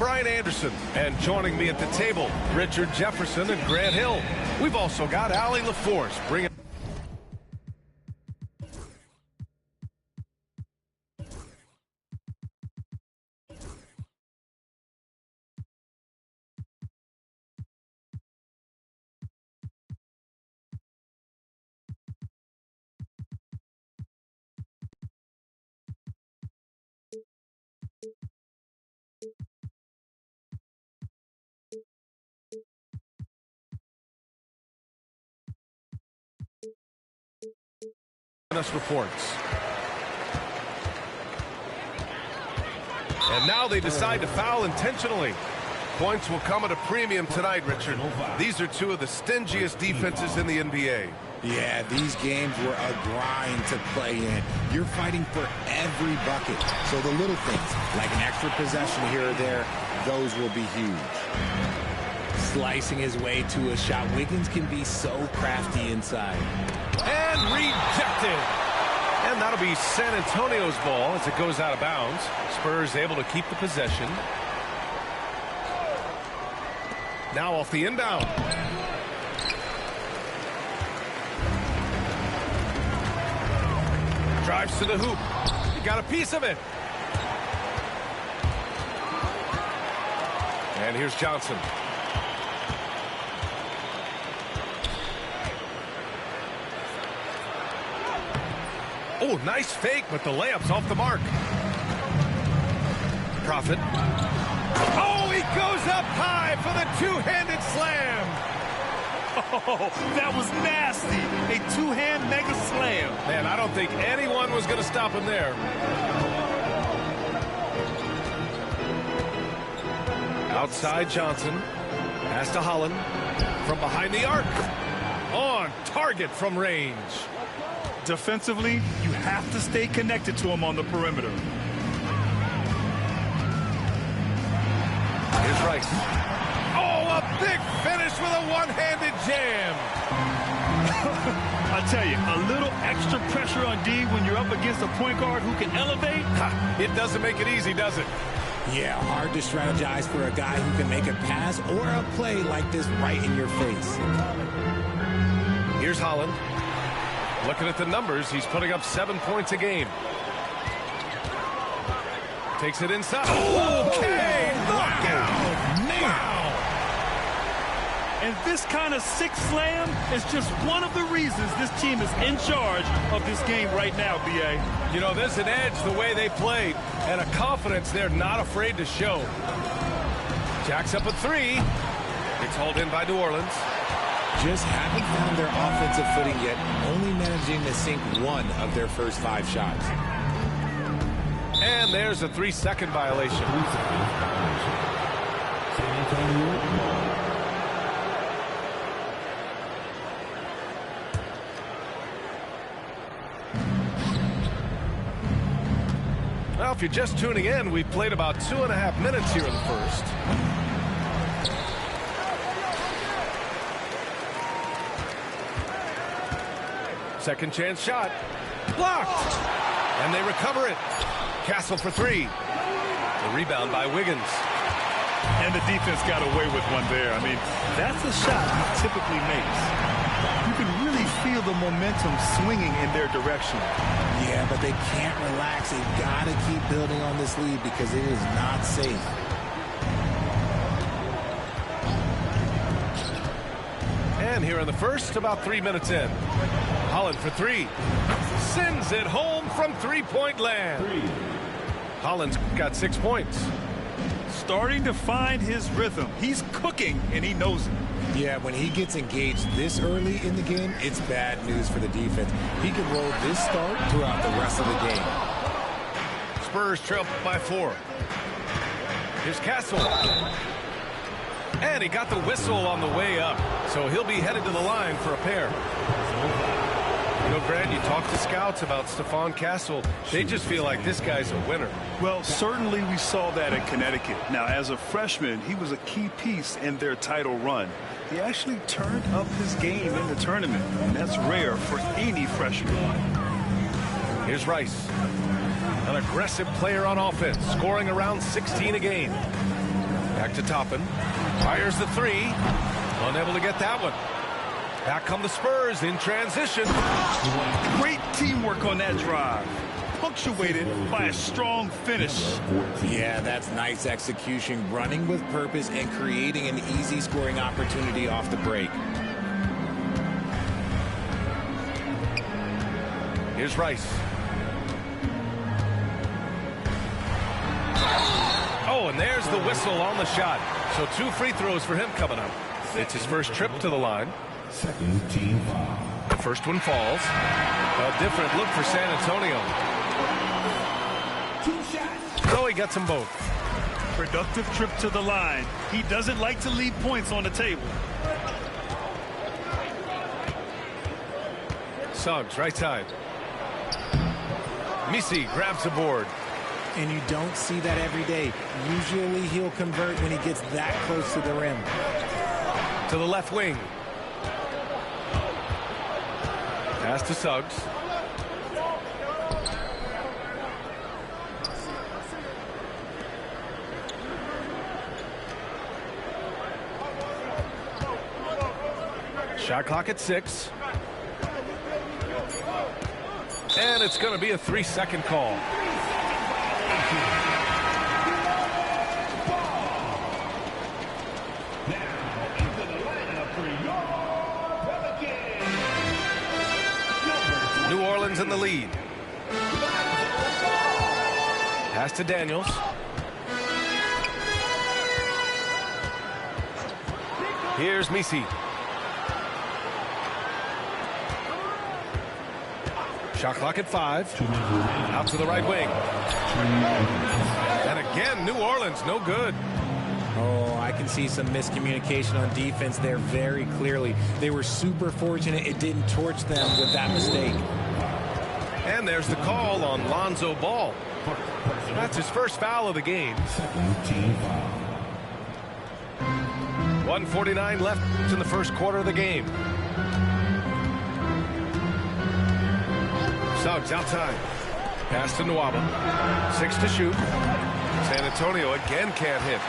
Brian Anderson. And joining me at the table, Richard Jefferson and Grant Hill. We've also got Allie LaForce bringing us reports. And now they decide to foul intentionally. Points will come at a premium tonight, Richard. These are two of the stingiest defenses in the NBA. Yeah, these games were a grind to play in. You're fighting for every bucket. So the little things, like an extra possession here or there, those will be huge. Slicing his way to a shot. Wiggins can be so crafty inside. And rejected. And that'll be San Antonio's ball as it goes out of bounds. Spurs able to keep the possession. Now off the inbound. Drives to the hoop. He got a piece of it. And here's Johnson. Oh, nice fake, but the layup's off the mark. Prophet. Oh, he goes up high for the two-handed slam. Oh, that was nasty. A two-hand mega slam. Man, I don't think anyone was going to stop him there. Outside Johnson. Pass to Holland. From behind the arc. On target from range. Defensively, you have to stay connected to him on the perimeter. Here's Rice. Oh, a big finish with a one-handed jam. I tell you, a little extra pressure on D when you're up against a point guard who can elevate. It doesn't make it easy, does it? Yeah, hard to strategize for a guy who can make a pass or a play like this right in your face. Here's Holland. Looking at the numbers, he's putting up 7 points a game. Takes it inside. Okay! Knockout! Wow! And this kind of sick slam is just one of the reasons this team is in charge of this game right now, B.A. You know, there's an edge the way they played and a confidence they're not afraid to show. Jacks up a three. It's hauled in by New Orleans. Just haven't found their offensive footing yet, only managing to sink one of their first 5 shots. And there's a 3-second violation. Well, if you're just tuning in, we've played about 2.5 minutes here in the first. Second chance shot. Blocked. And they recover it. Castle for 3. The rebound by Wiggins. And the defense got away with one there. I mean, that's a shot he typically makes. You can really feel the momentum swinging in their direction. Yeah, but they can't relax. They've got to keep building on this lead because it is not safe. And here in the first, about 3 minutes in. Holland for 3. Sends it home from three-point land. Holland's got 6 points. Starting to find his rhythm. He's cooking, and he knows it. Yeah, when he gets engaged this early in the game, it's bad news for the defense. He could roll this start throughout the rest of the game. Spurs trail by 4. Here's Castle. And he got the whistle on the way up, so he'll be headed to the line for a pair. You know, Grant, you talk to scouts about Stephon Castle. They just feel like this guy's a winner. Well, certainly we saw that in Connecticut. Now, as a freshman, he was a key piece in their title run. He actually turned up his game in the tournament, and that's rare for any freshman. Here's Rice. An aggressive player on offense, scoring around 16 a game. Back to Toppin. Fires the three. Unable to get that one. Back come the Spurs in transition. Great teamwork on that drive. Punctuated by a strong finish. Yeah, that's nice execution, running with purpose and creating an easy scoring opportunity off the break. Here's Rice. Oh, and there's the whistle on the shot. So 2 free throws for him coming up. It's his first trip to the line. Second team foul. The first one falls. A different look for San Antonio. So he gets them both. Productive trip to the line. He doesn't like to leave points on the table. Suggs, right side. Misi grabs the board. And you don't see that every day. Usually he'll convert when he gets that close to the rim. To the left wing. Pass to Suggs. Shot clock at 6. And it's going to be a 3-second call. New Orleans in the lead. Pass to Daniels. Here's Misi. Shot clock at 5. Out to the right wing. And again, New Orleans, no good. Oh, I can see some miscommunication on defense there very clearly. They were super fortunate it didn't torch them with that mistake. And there's the call on Lonzo Ball. That's his first foul of the game. Second team foul. 1:49 left in the first quarter of the game. Suggs outside. Pass to Nwaba. 6 to shoot. San Antonio again can't hit.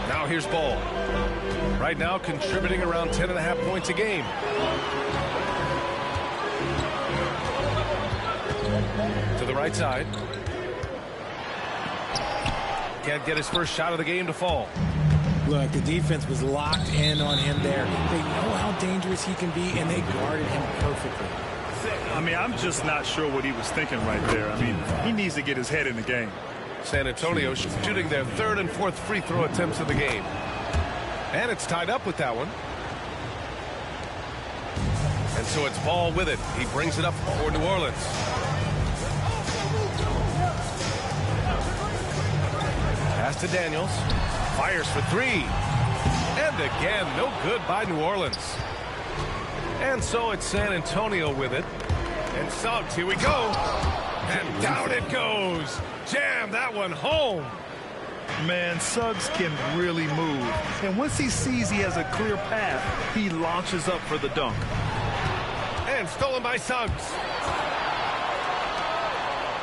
Now here's Ball. Right now contributing around 10.5 points a game. To the right side. Can't get his first shot of the game to fall. Look, the defense was locked in on him there. They know how dangerous he can be, and they guarded him perfectly. I mean, I'm just not sure what he was thinking right there. I mean, he needs to get his head in the game. San Antonio shooting their 3rd and 4th free throw attempts of the game. And it's tied up with that one. And so it's Ball with it. He brings it up for New Orleans. Pass to Daniels. Fires for 3. And again, no good by New Orleans. And so it's San Antonio with it. And Suggs, here we go. And down it goes. Jam that one home. Man, Suggs can really move. And once he sees he has a clear path, he launches up for the dunk. And stolen by Suggs.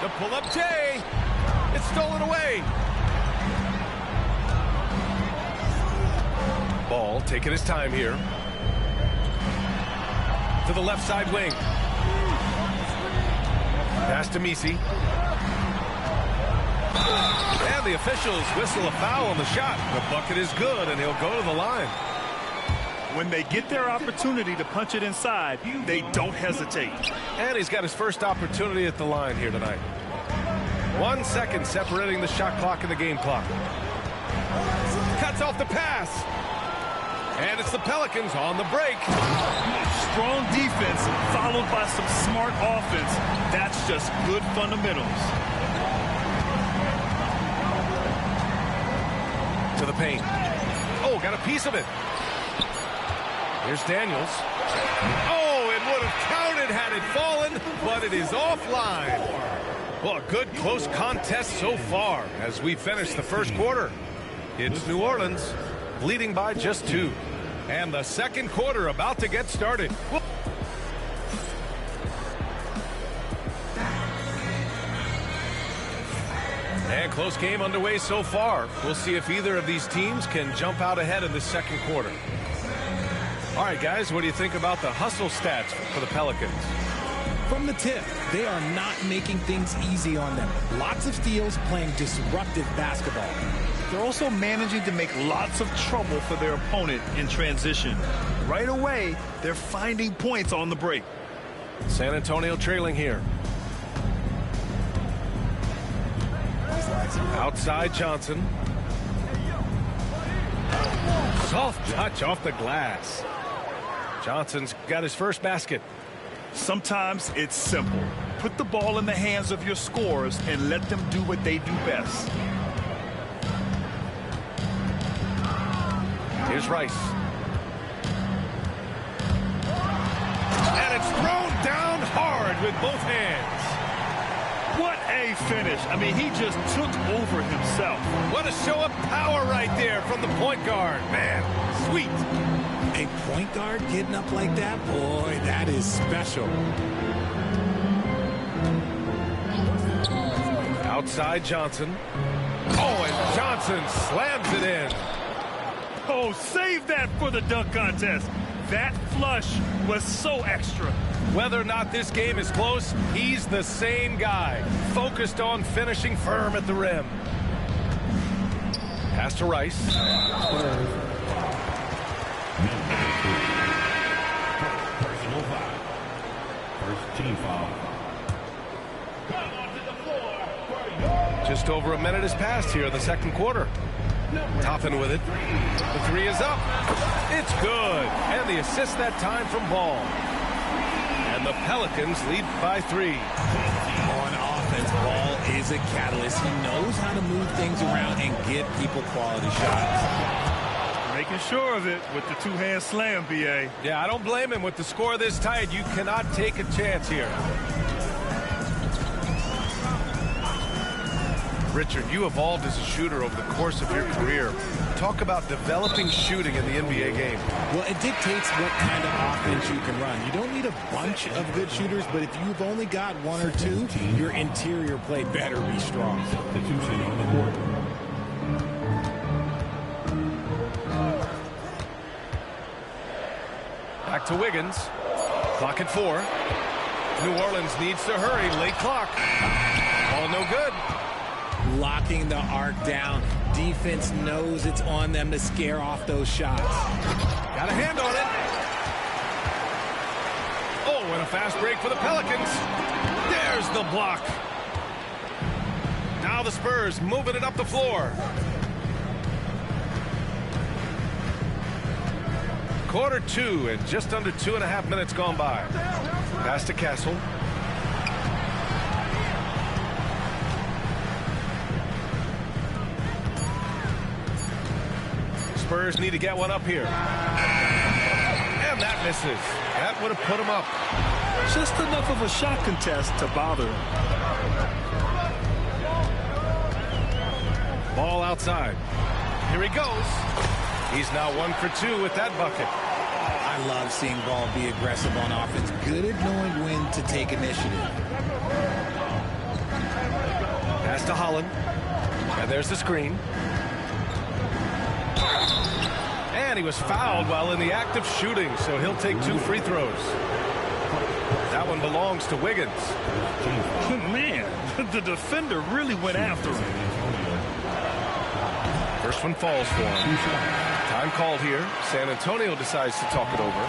The pull-up J. It's stolen away. Ball taking his time here. To the left side wing. Pass to Misi. And the officials whistle a foul on the shot. The bucket is good, and he'll go to the line. When they get their opportunity to punch it inside, they don't hesitate. And he's got his first opportunity at the line here tonight. 1 second separating the shot clock and the game clock. Cuts off the pass. And it's the Pelicans on the break. Strong defense followed by some smart offense. That's just good fundamentals. To the paint. Oh, got a piece of it. Here's Daniels. Oh, it would have counted had it fallen, but it is offline. Well, a good close contest so far as we finish the first quarter. It's New Orleans leading by just 2. And the second quarter about to get started. And close game underway so far. We'll see if either of these teams can jump out ahead in the second quarter. All right, guys, what do you think about the hustle stats for the Pelicans? From the tip, they are not making things easy on them. Lots of steals, playing disruptive basketball. They're also managing to make lots of trouble for their opponent in transition. Right away, they're finding points on the break. San Antonio trailing here. Outside Johnson. Soft touch off the glass. Johnson's got his first basket. Sometimes it's simple. Put the ball in the hands of your scorers and let them do what they do best. Here's Rice. And it's thrown down hard with both hands. What a finish. I mean, he just took over himself. What a show of power right there from the point guard. Man, sweet. A point guard getting up like that? Boy, that is special. Outside Johnson. Oh, and Johnson slams it in. Oh, save that for the dunk contest. That flush was so extra. Whether or not this game is close, he's the same guy, focused on finishing firm at the rim. Pass to Rice. Personal foul. First team foul. Just over a minute has passed here in the second quarter. Toppin with it. The three is up. It's good. And the assist that time from Ball. And the Pelicans lead by 3. On offense, Ball is a catalyst. He knows how to move things around and get people quality shots. Making sure of it with the two-hand slam, B.A. Yeah, I don't blame him. With the score this tight, you cannot take a chance here. Richard, you evolved as a shooter over the course of your career. Talk about developing shooting in the NBA game. Well, it dictates what kind of offense you can run. You don't need a bunch of good shooters, but if you've only got one or two, your interior play better be strong. Substitution on the court. Back to Wiggins. Clock at 4. New Orleans needs to hurry. Late clock. Ball no good. Locking the arc down. Defense knows it's on them to scare off those shots. Got a hand on it. Oh, and a fast break for the Pelicans. There's the block. Now the Spurs moving it up the floor. Quarter 2 and just under 2.5 minutes gone by. Pass to Castle. Spurs need to get one up here. And that misses. That would have put him up. Just enough of a shot contest to bother him. Ball outside. Here he goes. He's now 1 for 2 with that bucket. I love seeing Ball be aggressive on offense. Good at knowing when to take initiative. Pass to Holland. And there's the screen. And he was fouled while in the act of shooting, so he'll take 2 free throws. That one belongs to Wiggins. Man, the defender really went after him. First one falls for him. Time called here. San Antonio decides to talk it over.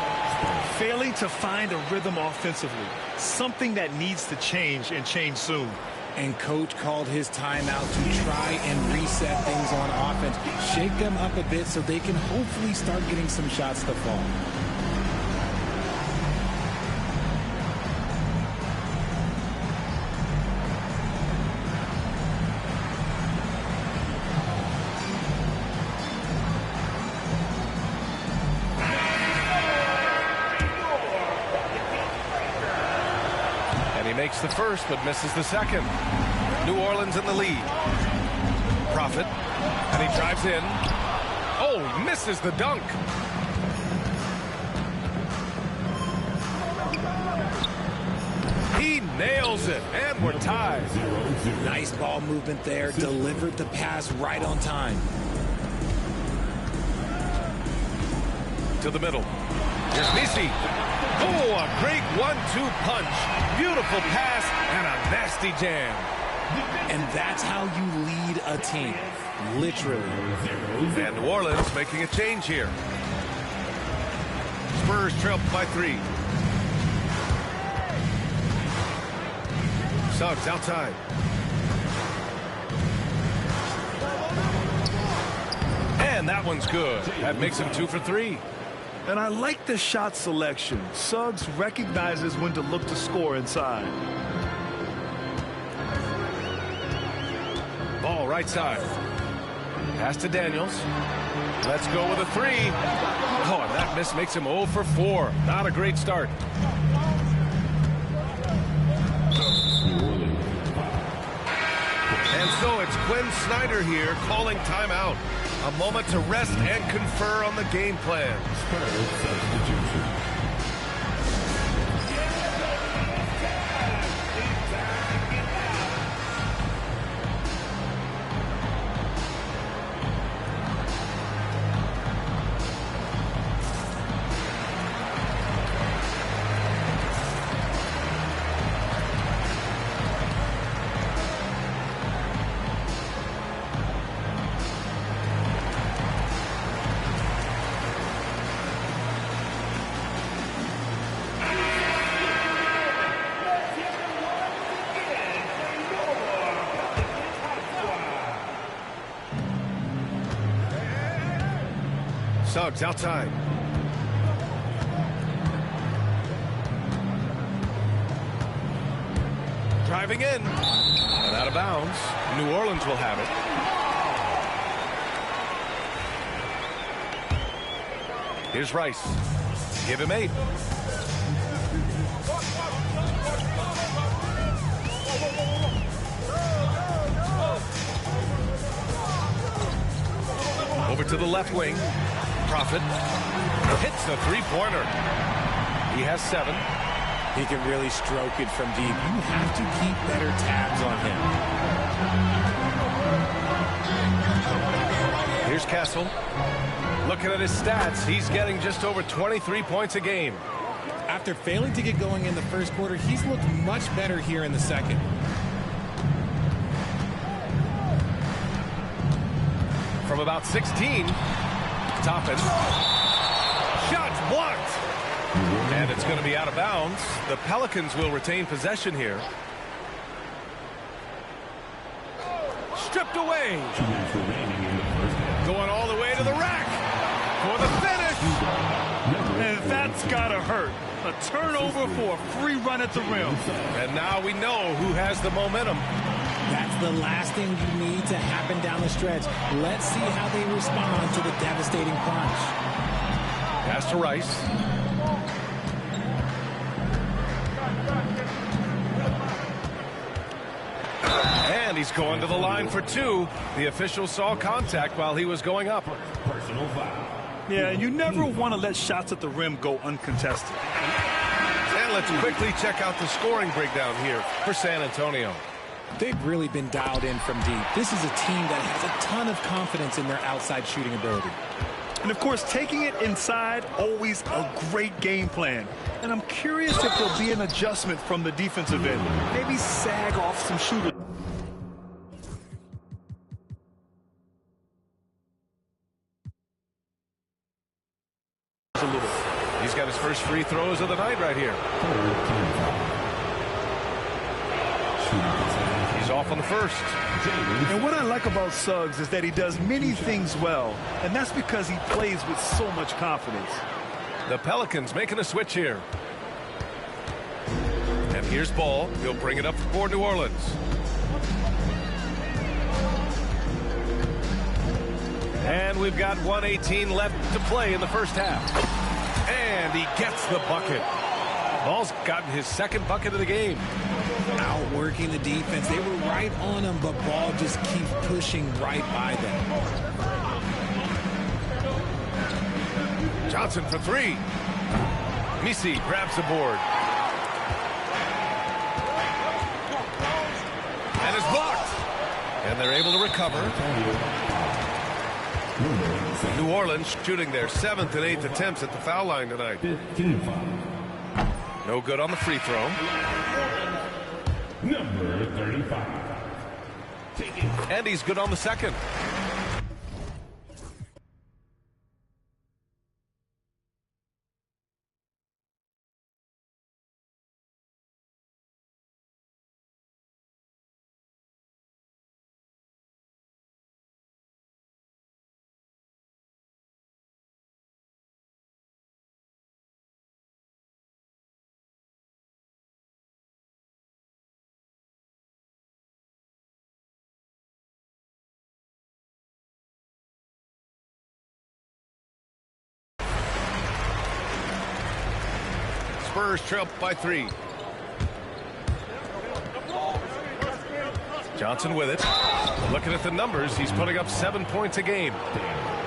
Failing to find a rhythm offensively. Something that needs to change and change soon. And coach called his timeout to try and reset things on offense. Shake them up a bit so they can hopefully start getting some shots to fall. Makes the first, but misses the second. New Orleans in the lead. Prophet, and he drives in. Oh, misses the dunk. He nails drills it, and we're tied. Nice ball movement there. Delivered the pass right on time. To the middle. Here's Misi. Oh, a great 1-2 punch. Beautiful pass and a nasty jam. And that's how you lead a team. Literally. And New Orleans making a change here. Spurs trail by 3. Suggs outside. And that one's good. That makes him 2 for 3. And I like the shot selection. Suggs recognizes when to look to score inside. Ball right side. Pass to Daniels. Let's go with a 3. Oh, and that miss makes him 0 for 4. Not a great start. And so it's Quinn Snyder here calling timeout. A moment to rest and confer on the game plan. Suggs outside. Driving in. And out of bounds. New Orleans will have it. Here's Rice. Give him 8. Over to the left wing. Prophet hits the 3-pointer. He has 7. He can really stroke it from deep. You have to keep better tabs on him. Here's Castle. Looking at his stats, he's getting just over 23 points a game. After failing to get going in the first quarter, he's looked much better here in the second. From about 16, Toppin. Shots blocked. And it's going to be out of bounds. The Pelicans will retain possession here. Stripped away. Going all the way to the rack. For the finish. And that's got to hurt. A turnover for a free run at the rim. And now we know who has the momentum. That's the last thing you need to happen down the stretch. Let's see how they respond to the devastating punch. Pass to Rice. And he's going to the line for 2. The official saw contact while he was going up. Personal foul. Yeah, you never want to let shots at the rim go uncontested. And let's quickly check out the scoring breakdown here for San Antonio. They've really been dialed in from deep. This is a team that has a ton of confidence in their outside shooting ability. And, of course, taking it inside, always a great game plan. And I'm curious if there'll be an adjustment from the defensive end. Maybe sag off some shooters. A little. He's got his first free throws of the night right here. He's off on the first. And what I like about Suggs is that he does many things well, and that's because he plays with so much confidence. The Pelicans making a switch here. And here's Ball. He'll bring it up for New Orleans. And we've got 1:18 left to play in the first half. And he gets the bucket. Ball's gotten his second bucket of the game. Outworking the defense. They were right on him, but Ball just keeps pushing right by them. Johnson for 3. Misi grabs the board. And they're able to recover. New Orleans shooting their 7th and 8th attempts at the foul line tonight. 15 foul. No good on the free throw. Number 35. And he's good on the second. Spurs trail by 3. Johnson with it. Looking at the numbers, he's putting up 7 points a game.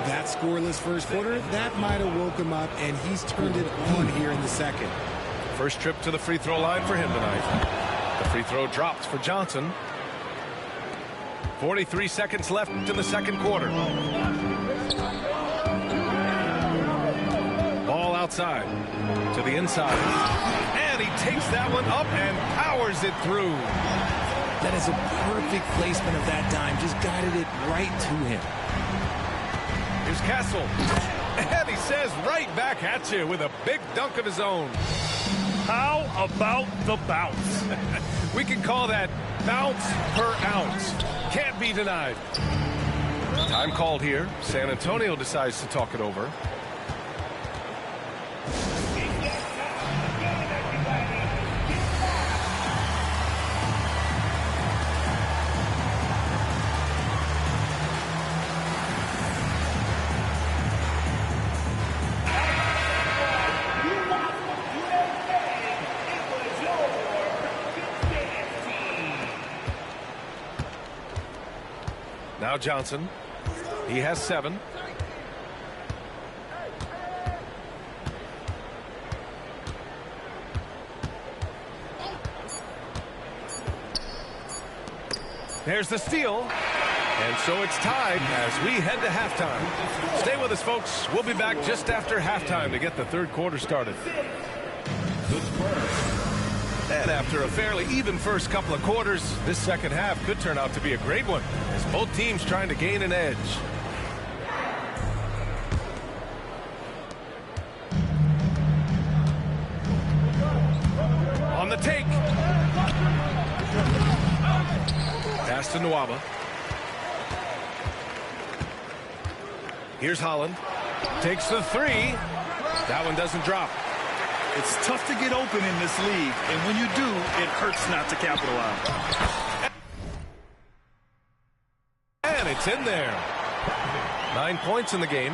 That scoreless first quarter, that might have woke him up, and he's turned it on here in the second. First trip to the free throw line for him tonight. The free throw drops for Johnson. 43 seconds left in the second quarter. Ball outside to the inside. And he takes that one up and powers it through. That is a perfect placement of that dime. Just guided it right to him. Here's Castle. And he says right back at you with a big dunk of his own. How about the bounce? We can call that bounce per ounce. Can't be denied. Time called here. San Antonio decides to talk it over. Now Johnson. He has 7. There's the steal. And so it's tied as we head to halftime. Stay with us, folks. We'll be back just after halftime to get the third quarter started. And after a fairly even first couple of quarters, this second half could turn out to be a great one as both teams trying to gain an edge. On the take. Pass to Nwaba. Here's Holland. Takes the 3. That one doesn't drop. It's tough to get open in this league, and when you do, it hurts not to capitalize. And it's in there. 9 points in the game.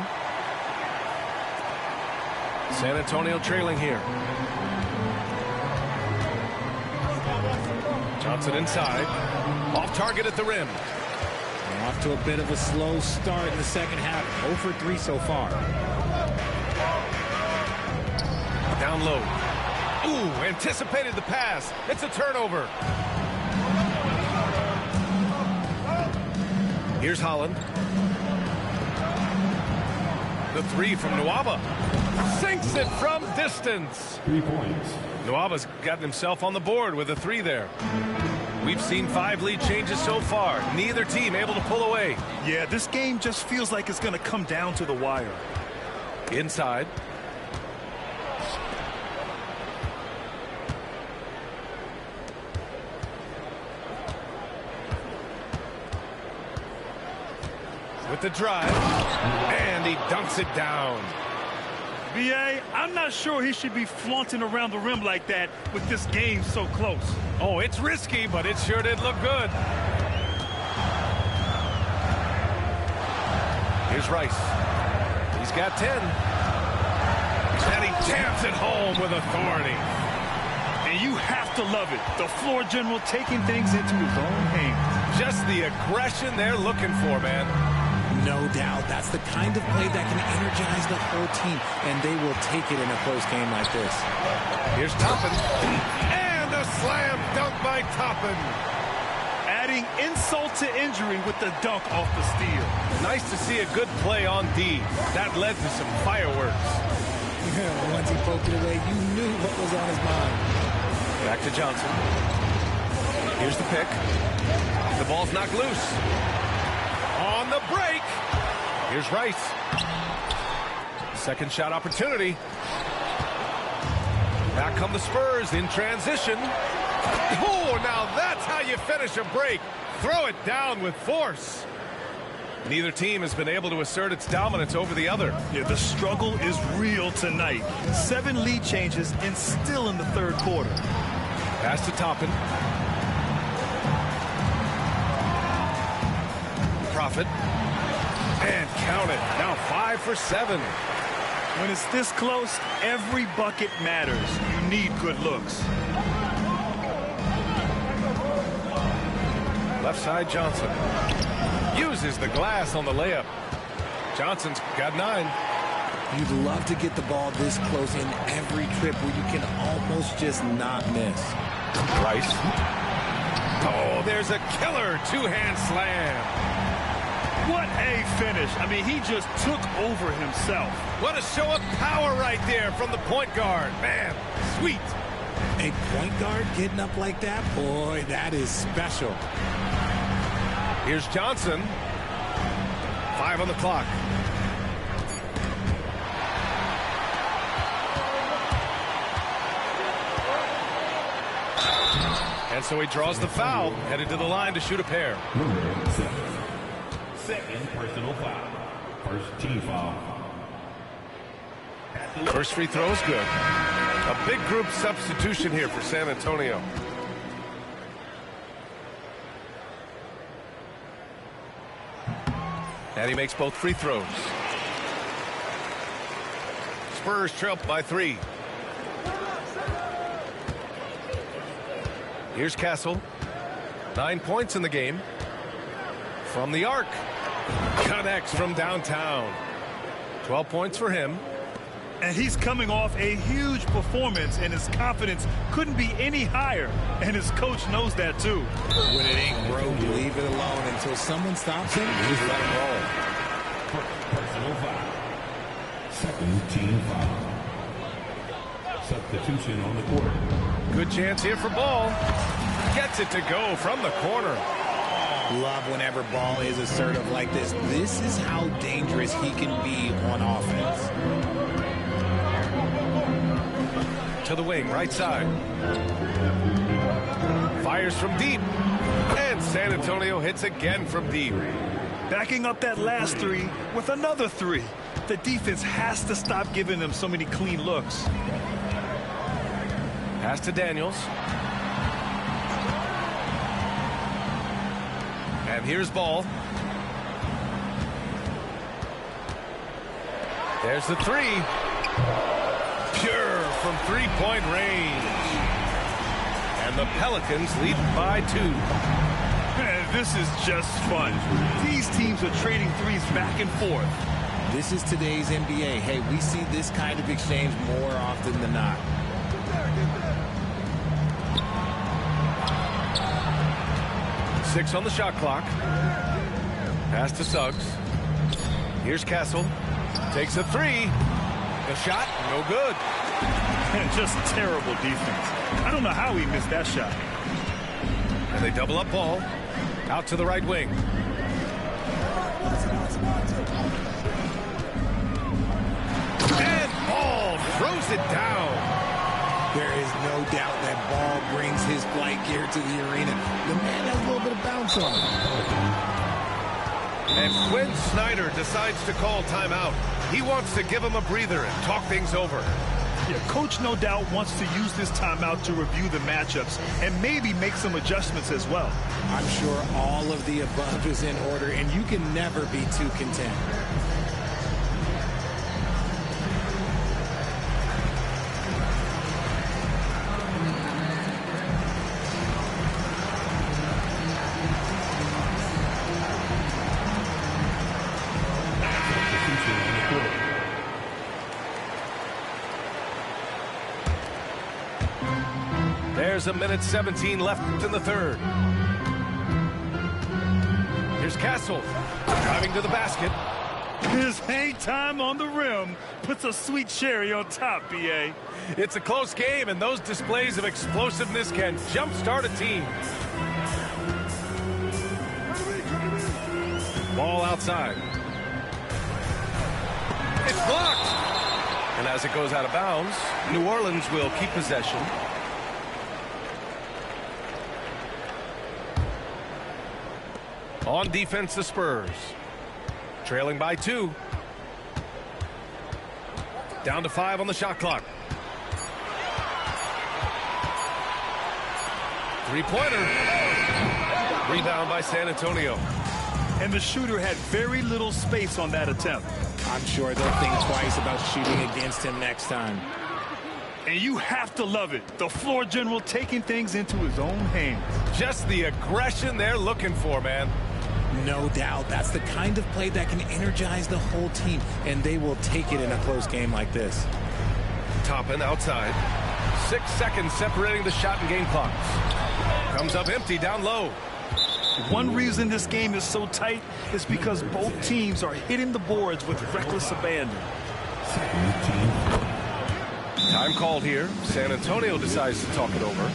San Antonio trailing here. Johnson inside. Off target at the rim. Off to a bit of a slow start in the second half. 0 for 3 so far. Down low. Ooh, anticipated the pass. It's a turnover. Here's Holland. The 3 from Nwaba. Sinks it from distance. 3 points. Nwaba's gotten himself on the board with a 3 there. We've seen 5 lead changes so far. Neither team able to pull away. Yeah, this game just feels like it's going to come down to the wire. Inside. With the drive, and he dunks it down. B.A., I'm not sure he should be flaunting around the rim like that with this game so close. Oh, it's risky, but it sure did look good. Here's Rice. He's got 10. And he jams it home with authority. And you have to love it. The floor general taking things into his own hands. Just the aggression they're looking for, man. No doubt. That's the kind of play that can energize the whole team, and they will take it in a close game like this. Here's Toppin. And a slam dunk by Toppin. Adding adding insult to injury with the dunk off the steal. Nice to see a good play on D. That led to some fireworks. Once he poked it away, you knew what was on his mind. Back to Johnson. Here's the pick. The ball's knocked loose. On the break. Here's Rice. Second shot opportunity. Back come the Spurs in transition. Oh, now that's how you finish a break. Throw it down with force. Neither team has been able to assert its dominance over the other. Yeah, the struggle is real tonight. 7 lead changes and still in the third quarter. Pass to Toppin. Profit. And count it. Now 5 for 7. When it's this close, every bucket matters. You need good looks. Left side, Johnson. Uses the glass on the layup. Johnson's got 9. You'd love to get the ball this close in every trip where you can almost just not miss. Rice. Oh, there's a killer two-hand slam. What a finish. I mean, he just took over himself. What a show of power right there from the point guard. Man, sweet. A point guard getting up like that? Boy, that is special. Here's Johnson. 5 on the clock. And so he draws the foul, headed to the line to shoot a pair. Number 7. Second personal foul. First team foul. First free throw is good. A big group substitution here for San Antonio. And he makes both free throws. Spurs trail by 3. Here's Castle. 9 points in the game. From the arc. Connects from downtown. 12 points for him. And he's coming off a huge performance, and his confidence couldn't be any higher. And his coach knows that, too. When it ain't broke, leave it alone until someone stops him. Just let him roll. Personal foul. Second team foul. Substitution on the court. Good chance here for Ball. Gets it to go from the corner. Love whenever Ball is assertive like this. This is how dangerous he can be on offense. To the wing, right side. Fires from deep. And San Antonio hits again from deep. Backing up that last 3 with another 3. The defense has to stop giving them so many clean looks. Pass to Daniels. And here's Ball. There's the 3. Pure from three-point range. And the Pelicans lead by 2. Man, this is just fun. These teams are trading threes back and forth. This is today's NBA. Hey, we see this kind of exchange more often than not. Six on the shot clock. Pass to Suggs. Here's Castle. Takes a 3. The shot, no good. Just terrible defense. I don't know how he missed that shot. And they double up Ball. Out to the right wing. And Ball throws it down. There is no doubt that Ball brings his flight gear to the arena. The man has a little bit of bounce on him. And Quinn Snyder decides to call timeout. He wants to give him a breather and talk things over. Yeah, Coach no doubt wants to use this timeout to review the matchups and maybe make some adjustments as well. I'm sure all of the above is in order, and you can never be too content. There's a minute 17 left in the third. Here's Castle driving to the basket. His hang time on the rim puts a sweet cherry on top, B.A. It's a close game, and those displays of explosiveness can jumpstart a team. Ball outside. It's blocked. And as it goes out of bounds, New Orleans will keep possession. On defense, the Spurs. Trailing by 2. Down to 5 on the shot clock. Three-pointer. Rebound by San Antonio. And the shooter had very little space on that attempt. I'm sure they'll think twice about shooting against him next time. And you have to love it. The floor general taking things into his own hands. Just the aggression they're looking for, man. No doubt. That's the kind of play that can energize the whole team, and they will take it in a close game like this. Toppin outside. 6 seconds separating the shot and game clocks. Comes up empty down low. One reason this game is so tight is because both teams are hitting the boards with reckless abandon. Time called here. San Antonio decides to talk it over.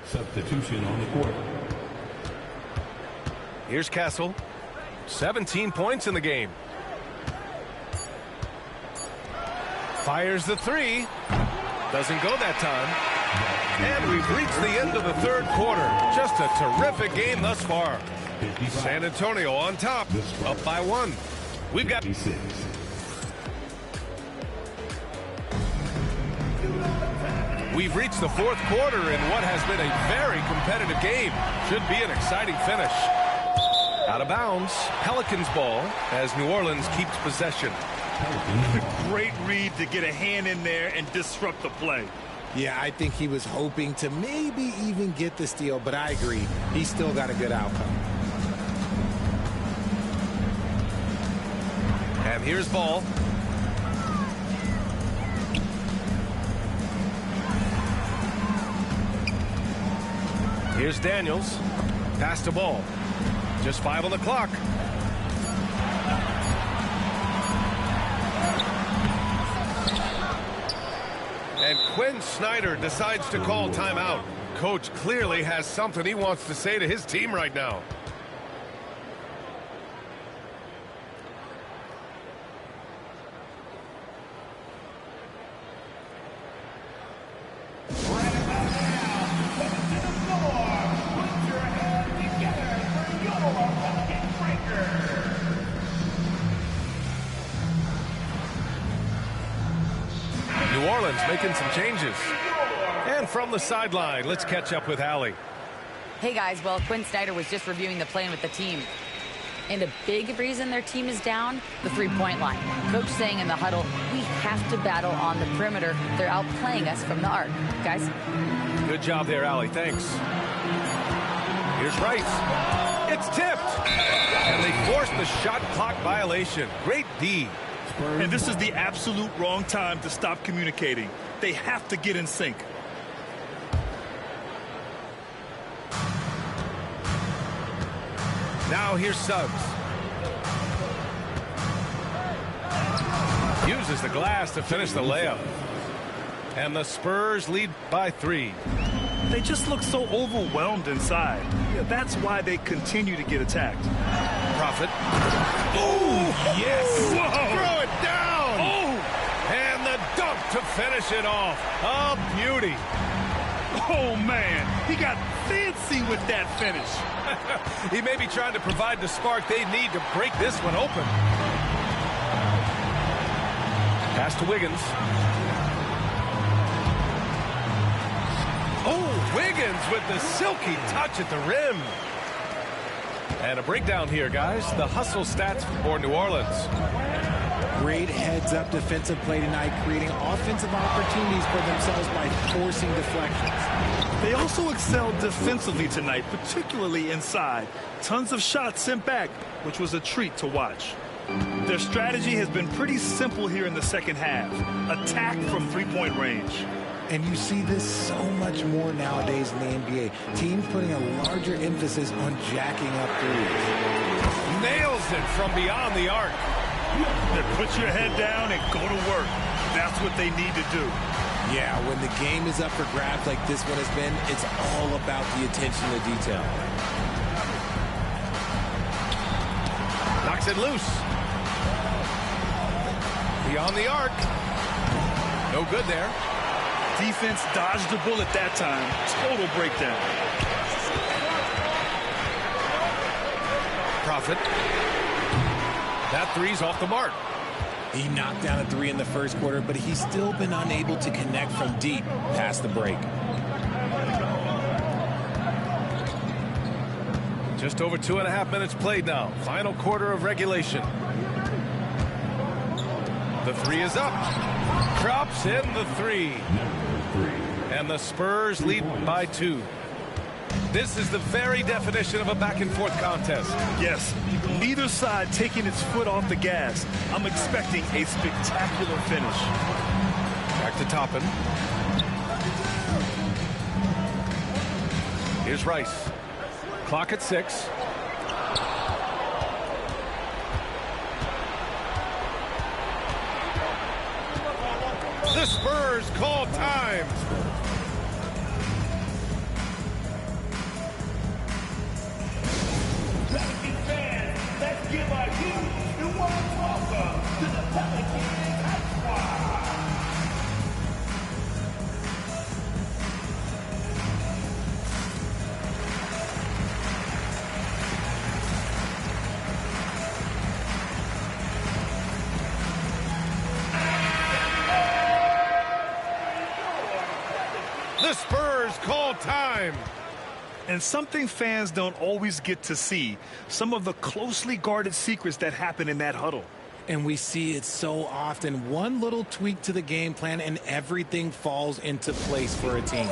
Substitution on the court. Here's Castle. 17 points in the game. Fires the 3. Doesn't go that time. And we've reached the end of the third quarter. Just a terrific game thus far. San Antonio on top, up by 1. We've got 56. We've reached the fourth quarter in what has been a very competitive game. Should be an exciting finish. Out of bounds, Pelicans ball as New Orleans keeps possession. Great read to get a hand in there and disrupt the play. Yeah, I think he was hoping to maybe even get the steal, but I agree. He still got a good outcome. And here's ball. Here's Daniels. Pass to ball. Just 5 on the clock. And Quinn Snyder decides to call timeout. Coach clearly has something he wants to say to his team right now. New Orleans making some changes. And from the sideline, let's catch up with Allie. Hey guys, well, Quinn Snyder was just reviewing the plan with the team. And a big reason their team is down, the three-point line. Coach saying in the huddle, we have to battle on the perimeter. They're outplaying us from the arc. Guys? Good job there, Allie. Thanks. Here's Rice. It's tipped. And they forced the shot clock violation. Great D. And this is the absolute wrong time to stop communicating. They have to get in sync. Now here's Suggs. Uses the glass to finish the layup. And the Spurs lead by 3. they just look so overwhelmed inside. Yeah, that's why they continue to get attacked. Prophet. Oh, yes. Whoa. Throw it down. Oh. And the dunk to finish it off. A beauty. Oh, man. He got fancy with that finish. He may be trying to provide the spark they need to break this one open. Pass to Wiggins. Oh, Wiggins with the silky touch at the rim. And a breakdown here, guys. The hustle stats for New Orleans. Great heads-up defensive play tonight, creating offensive opportunities for themselves by forcing deflections. They also excelled defensively tonight, particularly inside. Tons of shots sent back, which was a treat to watch. Their strategy has been pretty simple here in the second half. Attack from three-point range. And you see this so much more nowadays in the NBA. Teams putting a larger emphasis on jacking up threes. Nails it from beyond the arc. Then put your head down and go to work. That's what they need to do. Yeah, when the game is up for grabs like this one has been, it's all about the attention to detail. Knocks it loose. Beyond the arc. No good there. Defense dodged the bullet that time. Total breakdown. Prophet. That three's off the mark. He knocked down a three in the first quarter, but he's still been unable to connect from deep past the break. Just over 2.5 minutes played now. Final quarter of regulation. The three is up. Drops in the three. And the Spurs lead by 2. This is the very definition of a back-and-forth contest. Yes, neither side taking its foot off the gas. I'm expecting a spectacular finish. Back to Toppin. Here's Rice. Clock at 6. The Spurs call time. Let's give a huge warm welcome to the Pelicans High Squad. The Spurs call time. And something fans don't always get to see, some of the closely guarded secrets that happen in that huddle. And we see it so often. One little tweak to the game plan and everything falls into place for a team.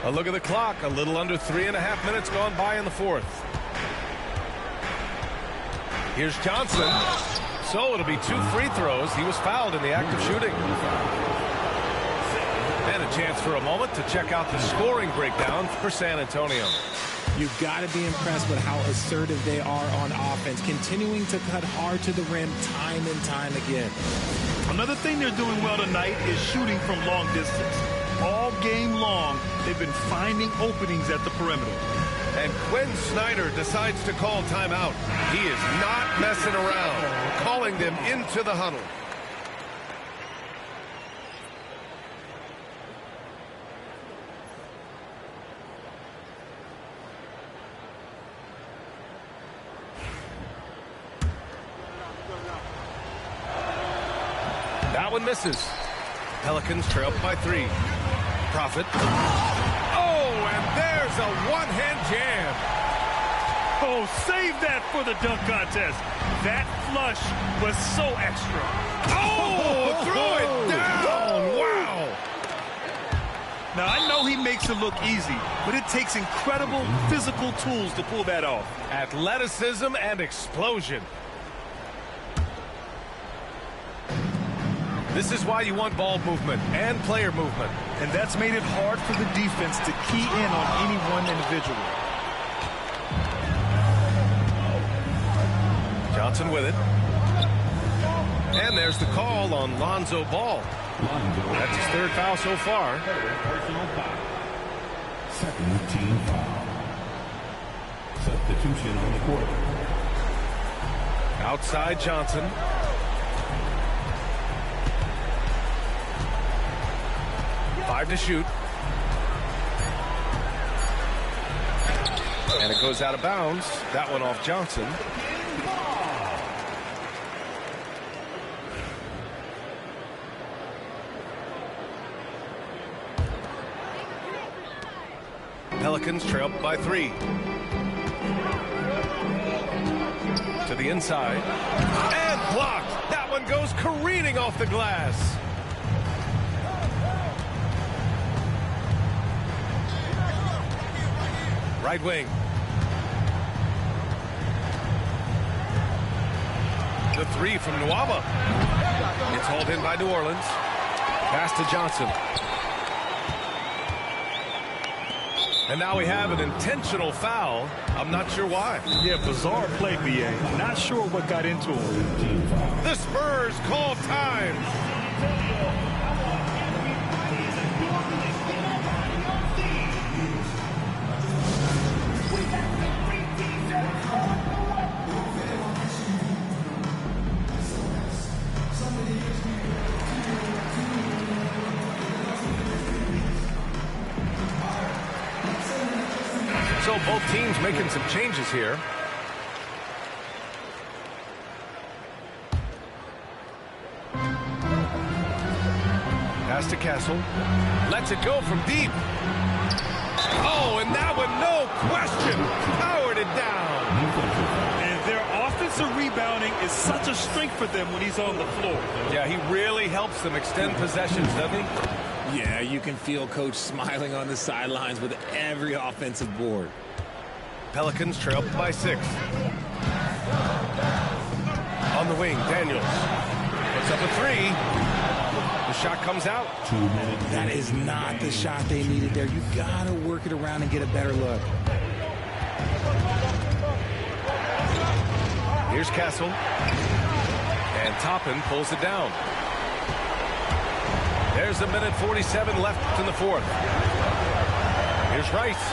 A look at the clock. A little under 3.5 minutes gone by in the fourth. Here's Johnson. So it'll be 2 free throws. He was fouled in the act of shooting. And a chance for a moment to check out the scoring breakdown for San Antonio. You've got to be impressed with how assertive they are on offense, continuing to cut hard to the rim time and time again. Another thing they're doing well tonight is shooting from long distance. All game long, they've been finding openings at the perimeter. And Quinn Snyder decides to call timeout. He is not messing around, calling them into the huddle. That one misses. Pelicans trail by 3. Prophet. Oh, and there's a one-hand jam. Oh, save that for the dunk contest. That flush was so extra. Oh, throw it down. Wow. Now, I know he makes it look easy, but it takes incredible physical tools to pull that off. Athleticism and explosion. This is why you want ball movement and player movement. And that's made it hard for the defense to key in on any one individual. Johnson with it. And there's the call on Lonzo Ball. That's his third foul so far. Personal foul. Second team foul. Substitution on the court. Outside Johnson. Five to shoot. And it goes out of bounds. That one off Johnson. Pelicans trail by 3. To the inside. And blocked. That one goes careening off the glass. Right wing. The 3 from Nwaba. It's hauled in by New Orleans. Pass to Johnson. And now we have an intentional foul. I'm not sure why. Yeah, bizarre play, B.A. Not sure what got into him. The Spurs call time. So both teams making some changes here. Pass to Castle. Lets it go from deep. Oh, and that one, no question, powered it down. And their offensive rebounding is such a strength for them when he's on the floor. Yeah, he really helps them extend possessions, doesn't he? Yeah, you can feel Coach smiling on the sidelines with every offensive board. Pelicans trail by 6. On the wing, Daniels puts up a 3. The shot comes out. 2 minutes. That is not the shot they needed there. You got to work it around and get a better look. Here's Castle. And Toppin pulls it down. There's a minute 47 left in the fourth. Here's Rice.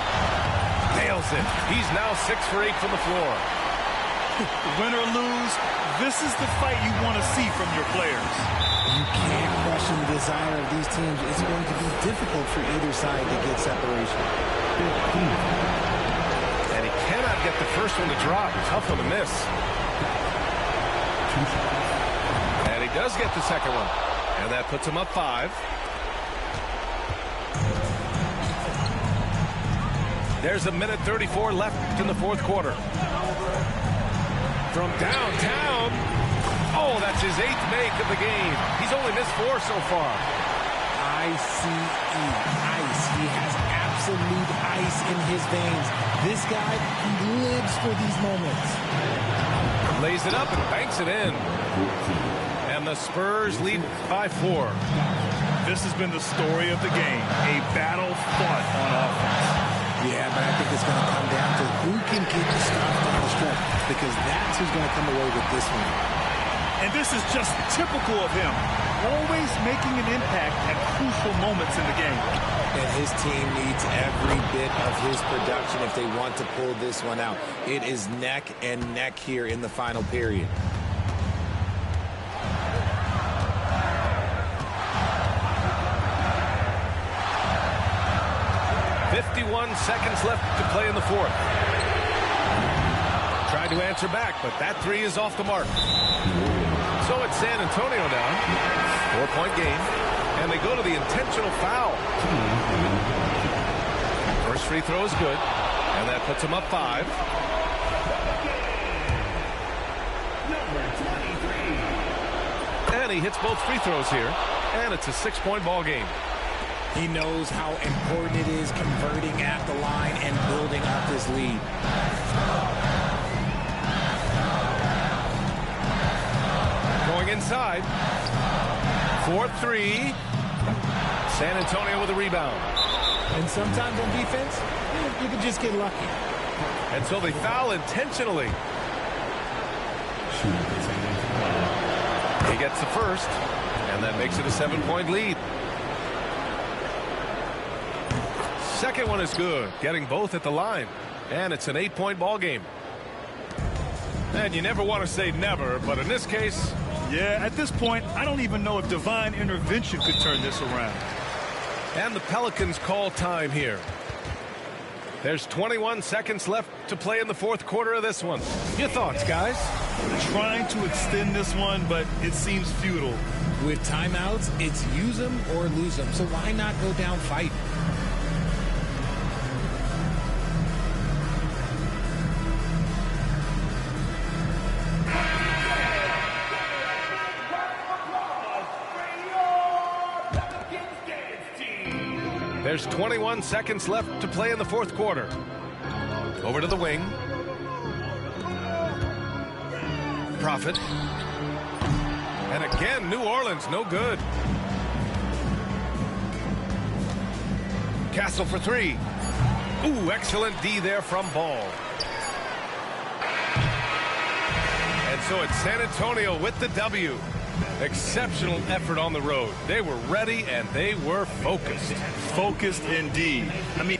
Nails it. He's now 6 for 8 from the floor. Win or lose, this is the fight you want to see from your players. You can't question the desire of these teams. It's going to be difficult for either side to get separation. And he cannot get the first one to drop. Tough one to miss. And he does get the second one. And that puts him up 5. There's a minute 34 left in the fourth quarter. From downtown. Oh, that's his 8th make of the game. He's only missed 4 so far. ICE, ice. He has absolute ice in his veins. This guy, he lives for these moments. Lays it up and banks it in. And the Spurs lead by 4. This has been the story of the game. A battle fought on offense. Yeah, but I think it's going to come down to who can get the stop down the stretch, because that's who's going to come away with this one. And this is just typical of him. Always making an impact at crucial moments in the game. And his team needs every bit of his production if they want to pull this one out. It is neck and neck here in the final period. 51 seconds left to play in the fourth. Tried to answer back, but that 3 is off the mark. So it's San Antonio now. 4-point game. And they go to the intentional foul. First free throw is good. And that puts them up 5. And he hits both free throws here. And it's a 6-point ball game. He knows how important it is converting at the line and building up his lead. Going inside. 4-3. San Antonio with a rebound. And sometimes on defense, you can just get lucky. And so they foul intentionally. He gets the first, and that makes it a 7-point lead. Second one is good, getting both at the line. And it's an 8-point ball game. And you never want to say never, but in this case... Yeah, at this point, I don't even know if divine intervention could turn this around. And the Pelicans call time here. There's 21 seconds left to play in the fourth quarter of this one. Your thoughts, guys? Trying to extend this one, but it seems futile. With timeouts, it's use them or lose them. So why not go down fighting? There's 21 seconds left to play in the fourth quarter. Over to the wing. Prophet. And again, New Orleans, no good. Castle for three. Ooh, excellent D there from Ball. And so it's San Antonio with the W. Exceptional effort on the road. They were ready and they were focused. Focused indeed. I mean...